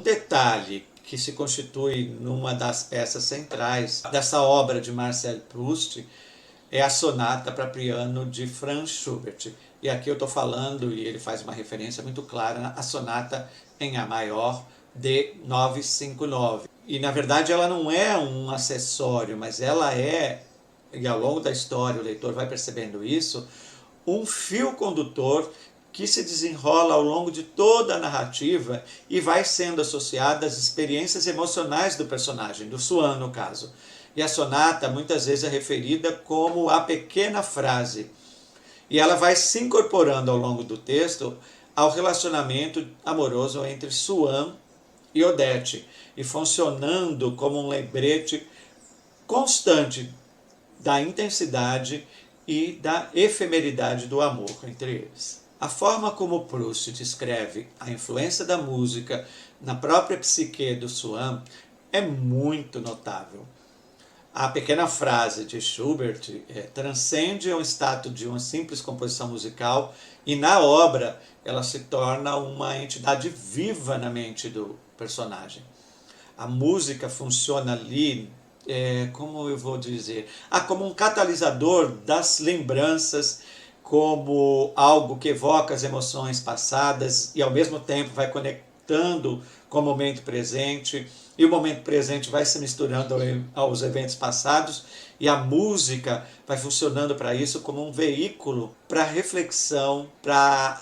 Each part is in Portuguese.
detalhe que se constitui numa das peças centrais dessa obra de Marcel Proust é a sonata para piano de Franz Schubert. E aqui eu estou falando, e ele faz uma referência muito clara, à sonata em Á maior de 959. E na verdade ela não é um acessório, mas ela é, e ao longo da história o leitor vai percebendo isso, um fio condutor que se desenrola ao longo de toda a narrativa e vai sendo associada às experiências emocionais do personagem, do Swann no caso. E a sonata muitas vezes é referida como a pequena frase. E ela vai se incorporando ao longo do texto ao relacionamento amoroso entre Swann e Odette, e funcionando como um lembrete constante da intensidade e da efemeridade do amor entre eles. A forma como Proust descreve a influência da música na própria psique do Swann é muito notável. A pequena frase de Schubert transcende o status de uma simples composição musical e na obra ela se torna uma entidade viva na mente do personagem. A música funciona ali, como eu vou dizer, como um catalisador das lembranças, como algo que evoca as emoções passadas e ao mesmo tempo vai conectando com o momento presente, e o momento presente vai se misturando aos eventos passados, e a música vai funcionando para isso como um veículo para reflexão, para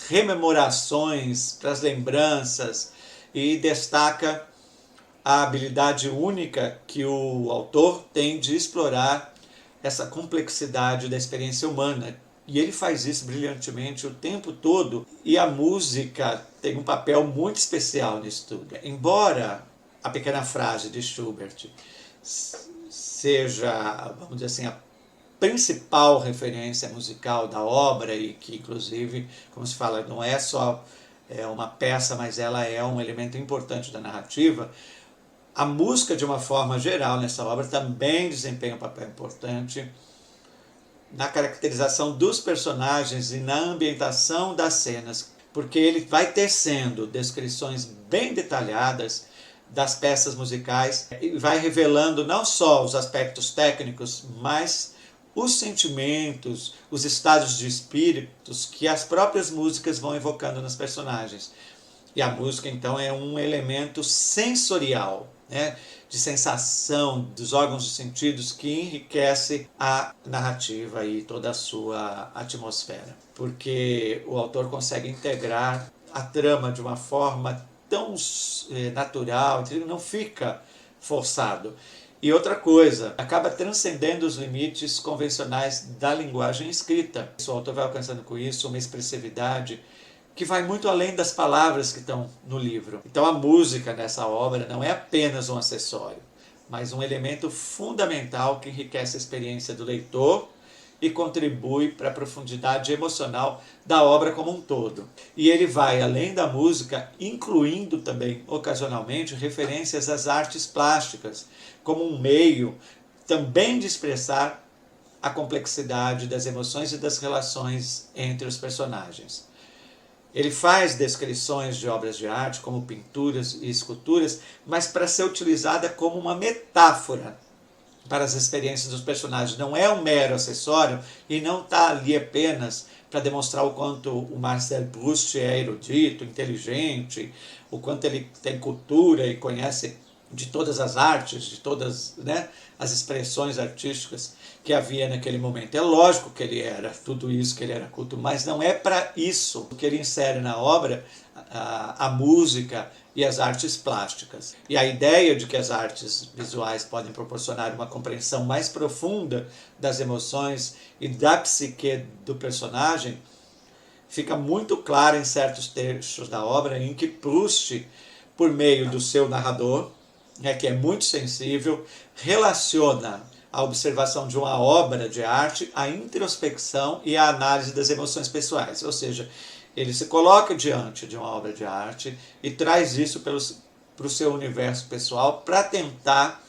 rememorações, para as lembranças, e destaca a habilidade única que o autor tem de explorar essa complexidade da experiência humana. E ele faz isso brilhantemente o tempo todo, e a música tem um papel muito especial nisso tudo. Embora a pequena frase de Schubert seja, vamos dizer assim, a principal referência musical da obra, e que inclusive, como se fala, não é só uma peça, mas ela é um elemento importante da narrativa, a música, de uma forma geral, nessa obra também desempenha um papel importante na caracterização dos personagens e na ambientação das cenas, porque ele vai tecendo descrições bem detalhadas das peças musicais e vai revelando não só os aspectos técnicos, mas os sentimentos, os estados de espíritos que as próprias músicas vão evocando nos personagens. E a música, então, é um elemento sensorial, de sensação dos órgãos de sentidos, que enriquece a narrativa e toda a sua atmosfera. Porque o autor consegue integrar a trama de uma forma tão natural, não fica forçado. E outra coisa, acaba transcendendo os limites convencionais da linguagem escrita. O autor vai alcançando com isso uma expressividade que vai muito além das palavras que estão no livro. Então a música nessa obra não é apenas um acessório, mas um elemento fundamental que enriquece a experiência do leitor e contribui para a profundidade emocional da obra como um todo. E ele vai além da música, incluindo também, ocasionalmente, referências às artes plásticas, como um meio também de expressar a complexidade das emoções e das relações entre os personagens. Ele faz descrições de obras de arte, como pinturas e esculturas, mas para ser utilizada como uma metáfora para as experiências dos personagens. Não é um mero acessório e não está ali apenas para demonstrar o quanto o Marcel Proust é erudito, inteligente, o quanto ele tem cultura e conhece de todas as artes, de todas as expressões artísticas que havia naquele momento. É lógico que ele era tudo isso, que ele era culto, mas não é para isso que ele insere na obra a música e as artes plásticas. E a ideia de que as artes visuais podem proporcionar uma compreensão mais profunda das emoções e da psique do personagem fica muito clara em certos trechos da obra em que Proust, por meio do seu narrador, que é muito sensível, relaciona a observação de uma obra de arte à introspecção e à análise das emoções pessoais. Ou seja, ele se coloca diante de uma obra de arte e traz isso para o seu universo pessoal para tentar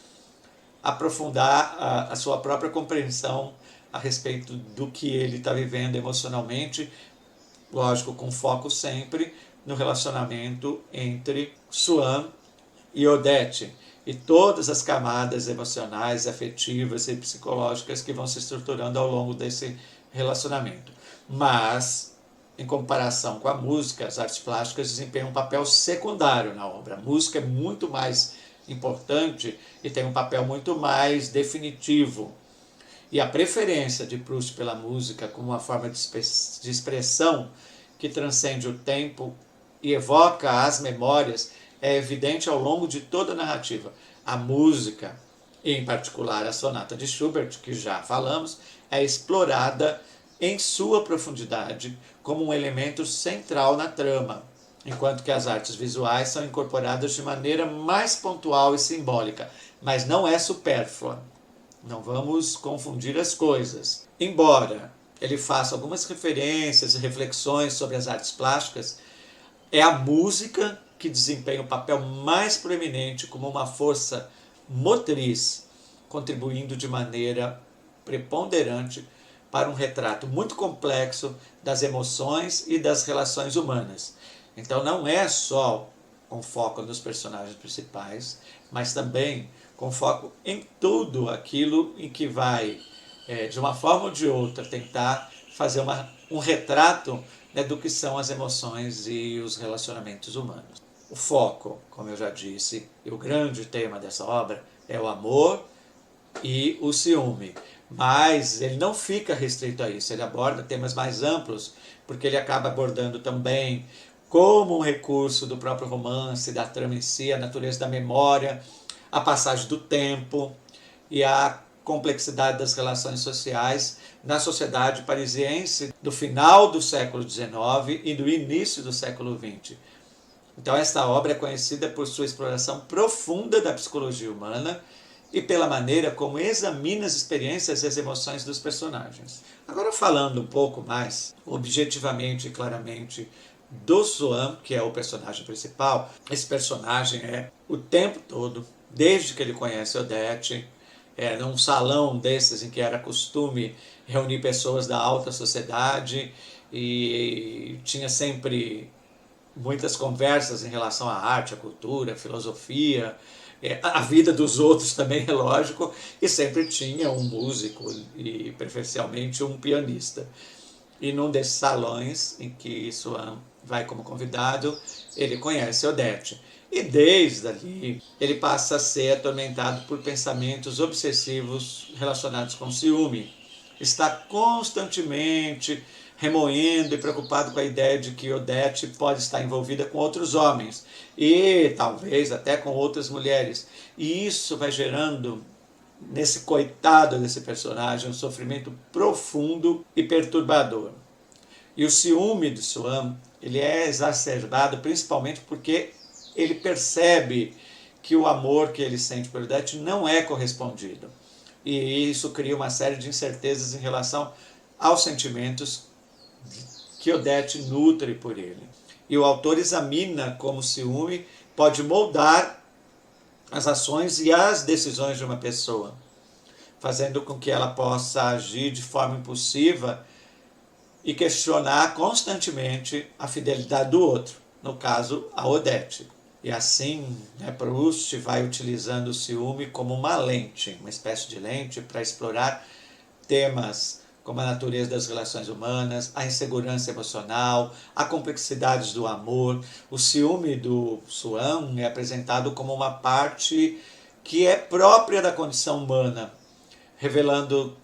aprofundar a sua própria compreensão a respeito do que ele está vivendo emocionalmente, lógico, com foco sempre no relacionamento entre Swann e Odete e todas as camadas emocionais, afetivas e psicológicas que vão se estruturando ao longo desse relacionamento. Mas, em comparação com a música, as artes plásticas desempenham um papel secundário na obra. A música é muito mais importante e tem um papel muito mais definitivo. E a preferência de Proust pela música como uma forma de expressão que transcende o tempo e evoca as memórias é evidente ao longo de toda a narrativa. A música, e em particular a sonata de Schubert, que já falamos, é explorada em sua profundidade como um elemento central na trama, enquanto que as artes visuais são incorporadas de maneira mais pontual e simbólica, mas não é supérflua. Não vamos confundir as coisas. Embora ele faça algumas referências e reflexões sobre as artes plásticas, é a música que desempenha o papel mais proeminente como uma força motriz, contribuindo de maneira preponderante para um retrato muito complexo das emoções e das relações humanas. Então não é só com foco nos personagens principais, mas também com foco em tudo aquilo em que vai, de uma forma ou de outra, tentar fazer um retrato, né, do que são as emoções e os relacionamentos humanos. O foco, como eu já disse, e o grande tema dessa obra é o amor e o ciúme. Mas ele não fica restrito a isso, ele aborda temas mais amplos, porque ele acaba abordando também, como um recurso do próprio romance, da trama em si, a natureza da memória, a passagem do tempo e a complexidade das relações sociais na sociedade parisiense do final do século XIX e do início do século XX. Então esta obra é conhecida por sua exploração profunda da psicologia humana e pela maneira como examina as experiências e as emoções dos personagens. Agora falando um pouco mais objetivamente e claramente do Swann, que é o personagem principal, esse personagem é o tempo todo, desde que ele conhece Odete, num salão desses em que era costume reunir pessoas da alta sociedade e tinha sempre muitas conversas em relação à arte, à cultura, à filosofia, a vida dos outros também, é lógico, e sempre tinha um músico e preferencialmente um pianista. E num desses salões em que Swann vai como convidado, ele conhece Odete. E desde ali ele passa a ser atormentado por pensamentos obsessivos relacionados com ciúme. Está constantemente remoendo e preocupado com a ideia de que Odete pode estar envolvida com outros homens e talvez até com outras mulheres. E isso vai gerando nesse coitado desse personagem um sofrimento profundo e perturbador. E o ciúme de Swann, ele é exacerbado principalmente porque ele percebe que o amor que ele sente por Odete não é correspondido. E isso cria uma série de incertezas em relação aos sentimentos que Odete nutre por ele. E o autor examina como o ciúme pode moldar as ações e as decisões de uma pessoa, fazendo com que ela possa agir de forma impulsiva e questionar constantemente a fidelidade do outro, no caso, a Odete. E assim, Proust vai utilizando o ciúme como uma lente, uma espécie de lente para explorar temas como a natureza das relações humanas, a insegurança emocional, a complexidade do amor. O ciúme do Swann é apresentado como uma parte que é própria da condição humana, revelando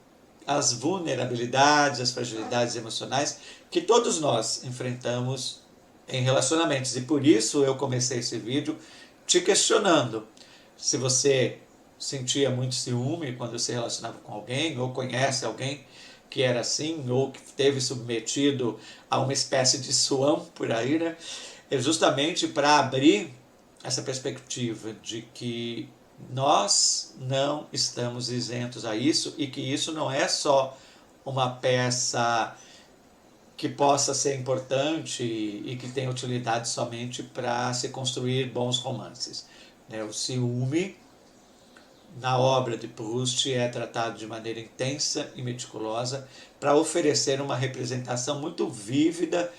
as vulnerabilidades, as fragilidades emocionais que todos nós enfrentamos em relacionamentos. E por isso eu comecei esse vídeo te questionando se você sentia muito ciúme quando se relacionava com alguém, ou conhece alguém que era assim, ou que teve submetido a uma espécie de Swann por aí, né? É justamente para abrir essa perspectiva de que nós não estamos isentos a isso e que isso não é só uma peça que possa ser importante e que tenha utilidade somente para se construir bons romances. O ciúme, na obra de Proust, é tratado de maneira intensa e meticulosa para oferecer uma representação muito vívida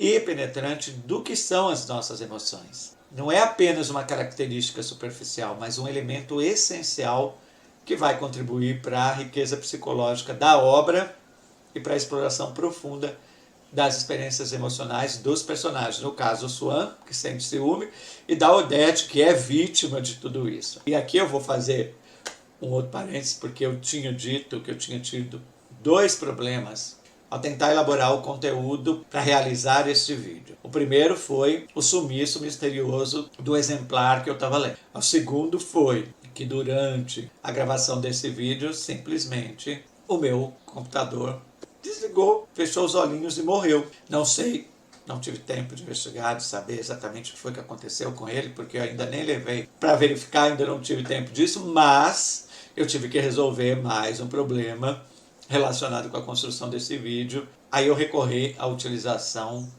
e penetrante do que são as nossas emoções. Não é apenas uma característica superficial, mas um elemento essencial que vai contribuir para a riqueza psicológica da obra e para a exploração profunda das experiências emocionais dos personagens. No caso, o Swan, que sente ciúme, e da Odete, que é vítima de tudo isso. E aqui eu vou fazer um outro parênteses, porque eu tinha dito que eu tinha tido 2 problemas ao tentar elaborar o conteúdo para realizar este vídeo. O primeiro foi o sumiço misterioso do exemplar que eu estava lendo. O segundo foi que durante a gravação desse vídeo, simplesmente, o meu computador desligou, fechou os olhinhos e morreu. Não sei, não tive tempo de investigar, de saber exatamente o que foi que aconteceu com ele, porque eu ainda nem levei para verificar, ainda não tive tempo disso, mas eu tive que resolver mais um problema relacionado com a construção desse vídeo. Aí eu recorri à utilização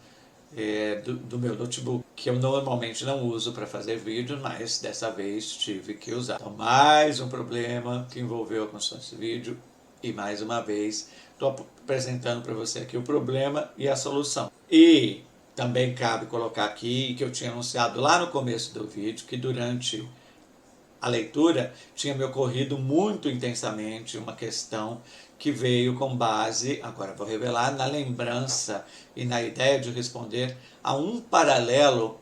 do meu notebook, que eu normalmente não uso para fazer vídeo, mas dessa vez tive que usar. Então, mais um problema que envolveu a construção desse vídeo, e mais uma vez estou apresentando para você aqui o problema e a solução. E também cabe colocar aqui que eu tinha anunciado lá no começo do vídeo que durante a leitura tinha me ocorrido muito intensamente uma questão que veio com base, agora vou revelar, na lembrança e na ideia de responder a um paralelo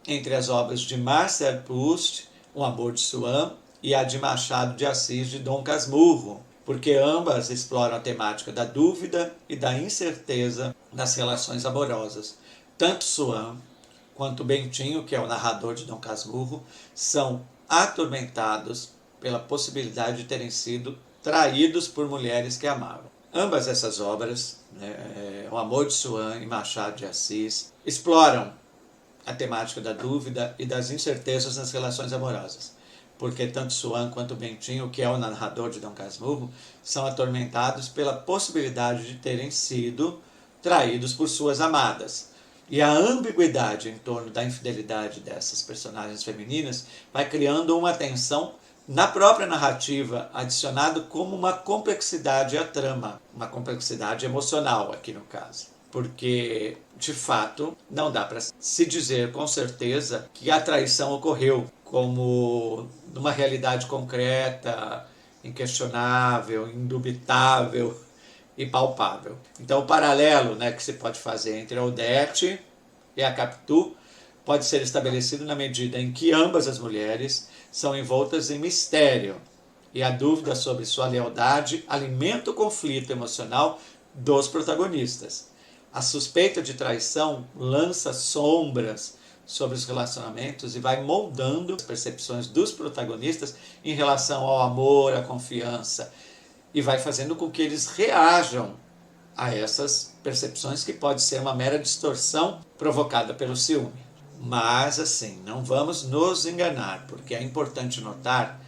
entre as obras de Marcel Proust, O Amor de Swann, e a de Machado de Assis, de Dom Casmurro, porque ambas exploram a temática da dúvida e da incerteza nas relações amorosas. Tanto Swann quanto Bentinho, que é o narrador de Dom Casmurro, são atormentados pela possibilidade de terem sido traídos por mulheres que amavam. Ambas essas obras, O Amor de Swann e Machado de Assis, exploram a temática da dúvida e das incertezas nas relações amorosas, porque tanto Swann quanto Bentinho, que é o narrador de Dom Casmurro, são atormentados pela possibilidade de terem sido traídos por suas amadas. E a ambiguidade em torno da infidelidade dessas personagens femininas vai criando uma tensão na própria narrativa, adicionado como uma complexidade à trama, uma complexidade emocional aqui no caso. Porque, de fato, não dá para se dizer com certeza que a traição ocorreu como numa realidade concreta, inquestionável, indubitável e palpável. Então, o paralelo que se pode fazer entre a Odete e a Capitu pode ser estabelecido na medida em que ambas as mulheres são envoltas em mistério, e a dúvida sobre sua lealdade alimenta o conflito emocional dos protagonistas. A suspeita de traição lança sombras sobre os relacionamentos e vai moldando as percepções dos protagonistas em relação ao amor, à confiança, e vai fazendo com que eles reajam a essas percepções, que pode ser uma mera distorção provocada pelo ciúme. Mas, assim, não vamos nos enganar, porque é importante notar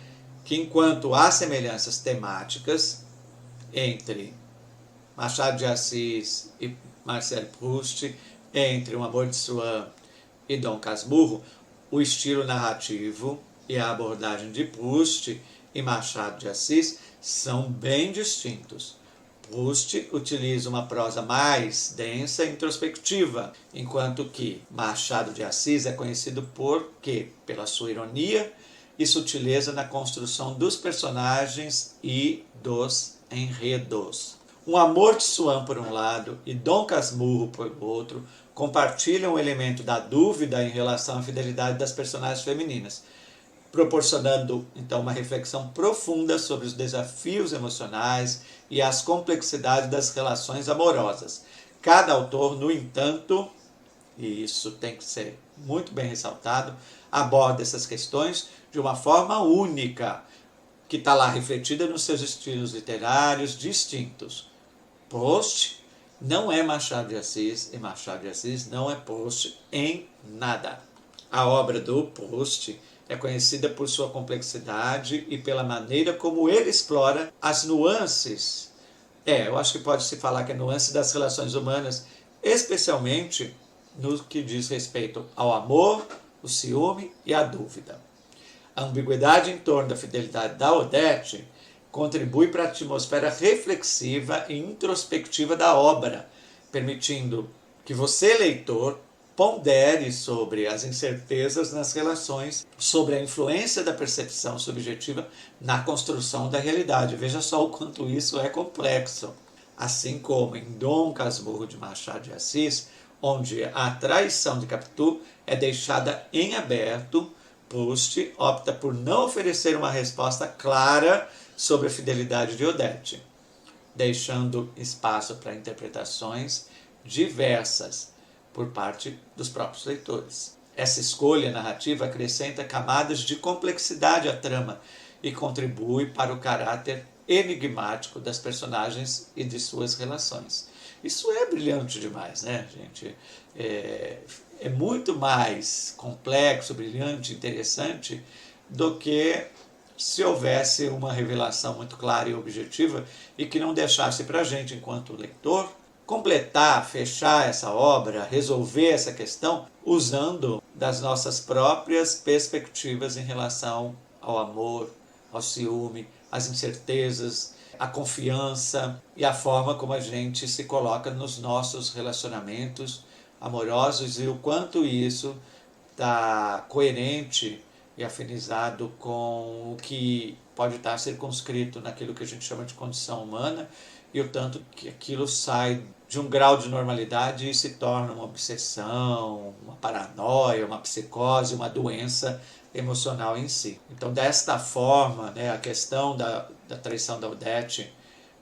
que enquanto há semelhanças temáticas entre Machado de Assis e Marcel Proust, entre O Amor de Swann e Dom Casmurro, o estilo narrativo e a abordagem de Proust e Machado de Assis são bem distintos. Proust utiliza uma prosa mais densa e introspectiva, enquanto que Machado de Assis é conhecido pela sua ironia e sutileza na construção dos personagens e dos enredos. O Amor de Swann, por um lado, e Dom Casmurro, por outro, compartilham o elemento da dúvida em relação à fidelidade das personagens femininas, proporcionando então uma reflexão profunda sobre os desafios emocionais e as complexidades das relações amorosas. Cada autor, no entanto, e isso tem que ser muito bem ressaltado, aborda essas questões de uma forma única, que está lá refletida nos seus estilos literários distintos. Proust não é Machado de Assis e Machado de Assis não é Proust em nada. A obra do Proust é conhecida por sua complexidade e pela maneira como ele explora as nuances. Eu acho que pode-se falar que é nuance das relações humanas, especialmente no que diz respeito ao amor, o ciúme e a dúvida. A ambiguidade em torno da fidelidade da Odete contribui para a atmosfera reflexiva e introspectiva da obra, permitindo que você, leitor, pondere sobre as incertezas nas relações, sobre a influência da percepção subjetiva na construção da realidade. Veja só o quanto isso é complexo. Assim como em Dom Casmurro de Machado de Assis, onde a traição de Capitu é deixada em aberto, Proust opta por não oferecer uma resposta clara sobre a fidelidade de Odete, deixando espaço para interpretações diversas por parte dos próprios leitores. Essa escolha narrativa acrescenta camadas de complexidade à trama e contribui para o caráter enigmático das personagens e de suas relações. Isso é brilhante demais, né, gente? É muito mais complexo, brilhante, interessante do que se houvesse uma revelação muito clara e objetiva e que não deixasse para a gente, enquanto leitor, completar, fechar essa obra, resolver essa questão usando das nossas próprias perspectivas em relação ao amor, ao ciúme, às incertezas, à confiança e à forma como a gente se coloca nos nossos relacionamentos amorosos e o quanto isso está coerente e afinizado com o que pode estar circunscrito naquilo que a gente chama de condição humana e o tanto que aquilo sai de um grau de normalidade e se torna uma obsessão, uma paranoia, uma psicose, uma doença emocional em si. Então, desta forma, né, a questão da traição da Odete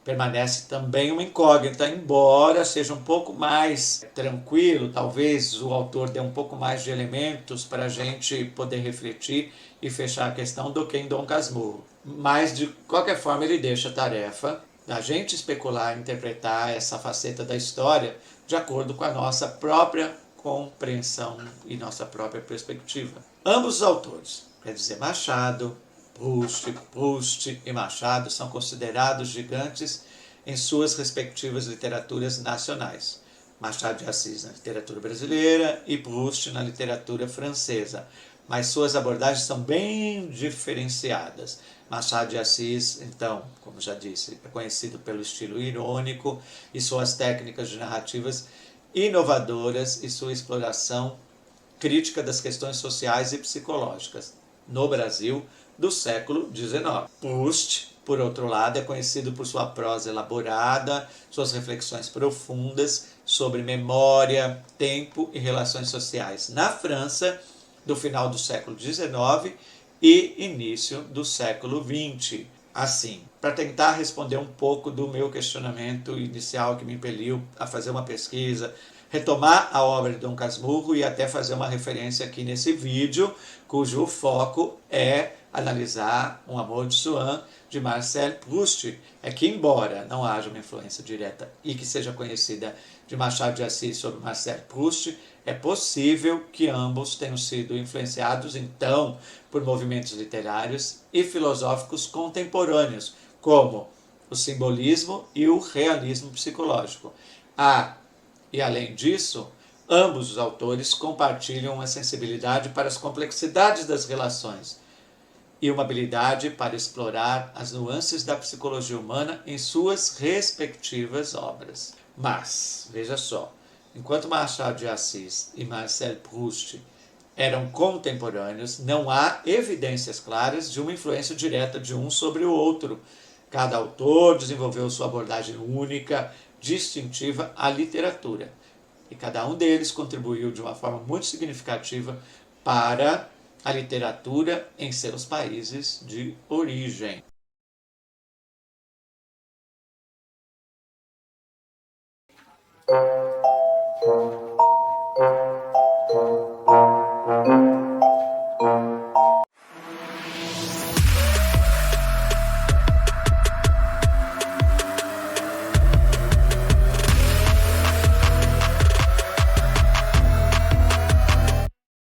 permanece também uma incógnita, embora seja um pouco mais tranquilo, talvez o autor dê um pouco mais de elementos para a gente poder refletir e fechar a questão do que em Dom Casmurro. Mas, de qualquer forma, ele deixa a tarefa da gente especular, interpretar essa faceta da história de acordo com a nossa própria compreensão e nossa própria perspectiva. Ambos os autores, quer dizer, Machado, Proust e Machado são considerados gigantes em suas respectivas literaturas nacionais. Machado de Assis na literatura brasileira e Proust na literatura francesa. Mas suas abordagens são bem diferenciadas. Machado de Assis, então, como já disse, é conhecido pelo estilo irônico e suas técnicas de narrativas inovadoras e sua exploração crítica das questões sociais e psicológicas no Brasil do século XIX. Proust, por outro lado, é conhecido por sua prosa elaborada, suas reflexões profundas sobre memória, tempo e relações sociais na França do final do século XIX e início do século XX. Assim, para tentar responder um pouco do meu questionamento inicial que me impeliu a fazer uma pesquisa, retomar a obra de Dom Casmurro e até fazer uma referência aqui nesse vídeo, cujo foco é analisar Um Amor de Swann, de Marcel Proust. É que, embora não haja uma influência direta e que seja conhecida de Machado de Assis sobre Marcel Proust, é possível que ambos tenham sido influenciados, então, por movimentos literários e filosóficos contemporâneos, como o simbolismo e o realismo psicológico. E além disso, ambos os autores compartilham uma sensibilidade para as complexidades das relações e uma habilidade para explorar as nuances da psicologia humana em suas respectivas obras. Mas, veja só, enquanto Machado de Assis e Marcel Proust eram contemporâneos, não há evidências claras de uma influência direta de um sobre o outro. Cada autor desenvolveu sua abordagem única, distintiva à literatura. E cada um deles contribuiu de uma forma muito significativa para a literatura em seus países de origem.